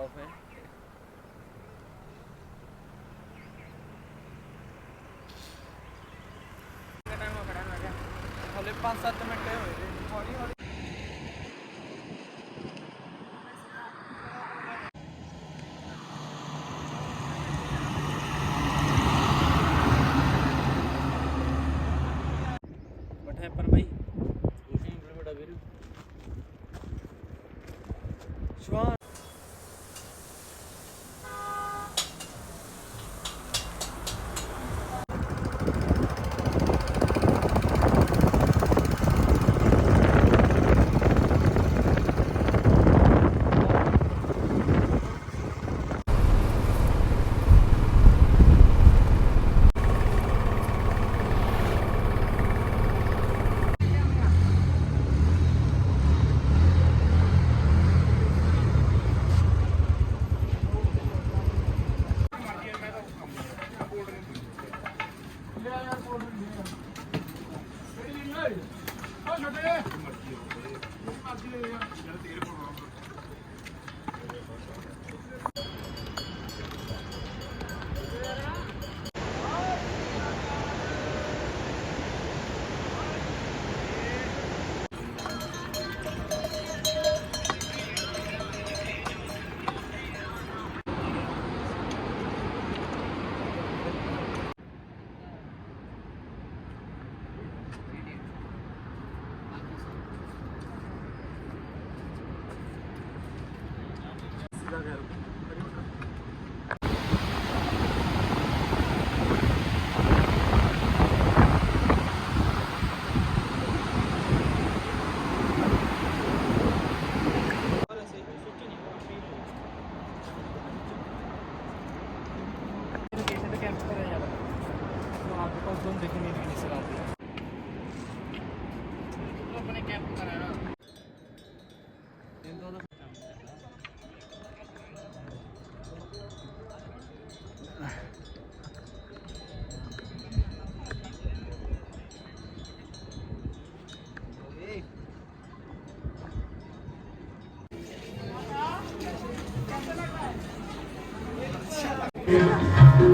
Of है। Time हो खड़ा मैं हले 5-7 मिनट होए हौली हौली बट है पर भाई कोशिश बड़ा वीर श्वान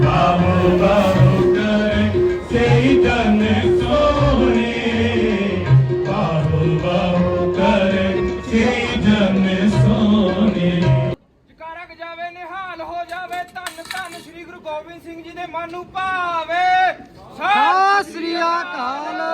बाबो बाबो करे सही जन सोने बाबो बाबो करे सही जन सोने ਜਕਾਰਾ ਗਜਾਵੇ ਨਿਹਾਲ ਹੋ ਜਾਵੇ ਧੰਨ ਧੰਨ ਸ੍ਰੀ ਗੁਰੂ ਗੋਬਿੰਦ ਸਿੰਘ ਜੀ ਦੇ ਮਨ ਨੂੰ ਭਾਵੇ ਸਤਿ ਸ੍ਰੀ ਅਕਾਲ।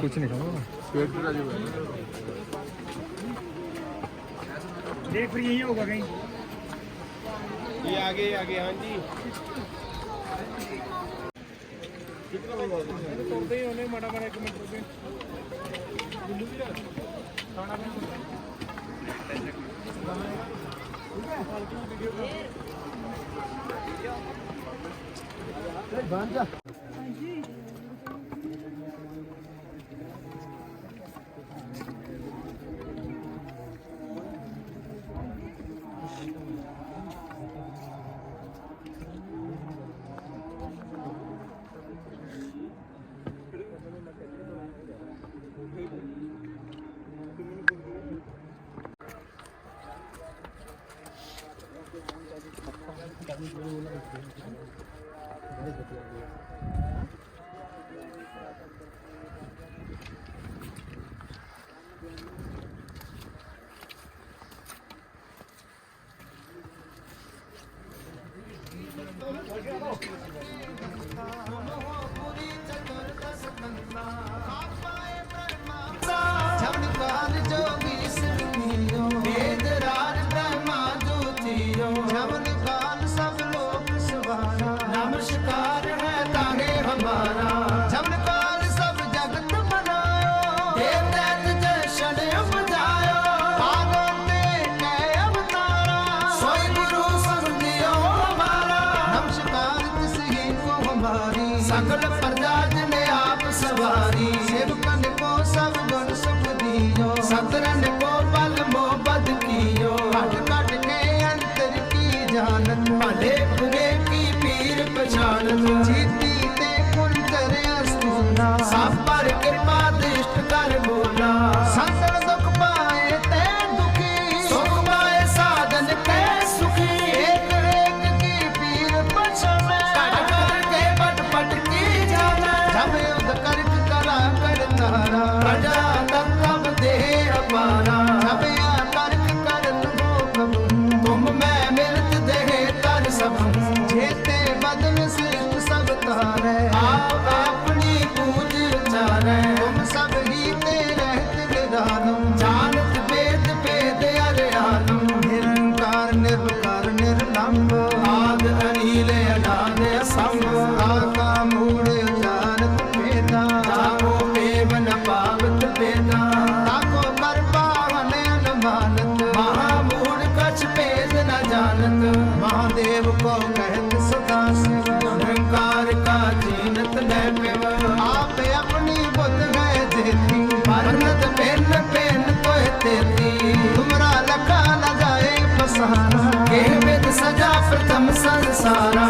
कुछ नहीं खाऊंगा पेट पूरा जो है देख फिर यही होगा कहीं ये आगे हाँ जी तोड़ते ही होने माड़ा माड़ा 1 मिनट रुके नमस्कार है ताहे हमारा झमनकार सब जगत बनायो देव दैत जशन उपजायो पागों पे कै अवतारा सोई गुरु समझियो हमारा नमस्कार तिसही को हमारी सकल प्रजा ने आप सवारी सेवकन को सब गुण सुख दियो सतरन को बल मोहब्बत कियो हट कट के अंतर की जानत भले बुरे की पीर पहचानत जीती ते कुल करे अस्तूना सब पर कृपा दृष्ट कर बोला संतन दुख पाए ते दुखी सुख पाए साधन के सुखी एक एक की पीर पहचाने कट कर के पट पट की जाने जब युद्ध करक करा कर तारा प्रजा तत्व दे अपारा जब या करक करत हो कबूल तुम मैं मिलत दे तर सब जेते बदन श्रेष्ठ सब तारे आप अपनी पूज चारे तुम सब ही ते रहत निरालम जानत वेद वेद अरयालम निरंकार निर्विकार निर्लंब आद अनिल अनाद असंग आका मूढ़ जानत वेदा ताको पेवन पावत वेदा ताको कर पावन अनुमानत महामूढ़ कछ भेद न जानत महादेव को कहत सदा शिव निरंकार का जीनत न पिव आप अपनी बुद्ध गए जेती परनत पेन पेन तोय तेती तुमरा लखा न जाए पसारा के वेद सजा प्रथम संसारा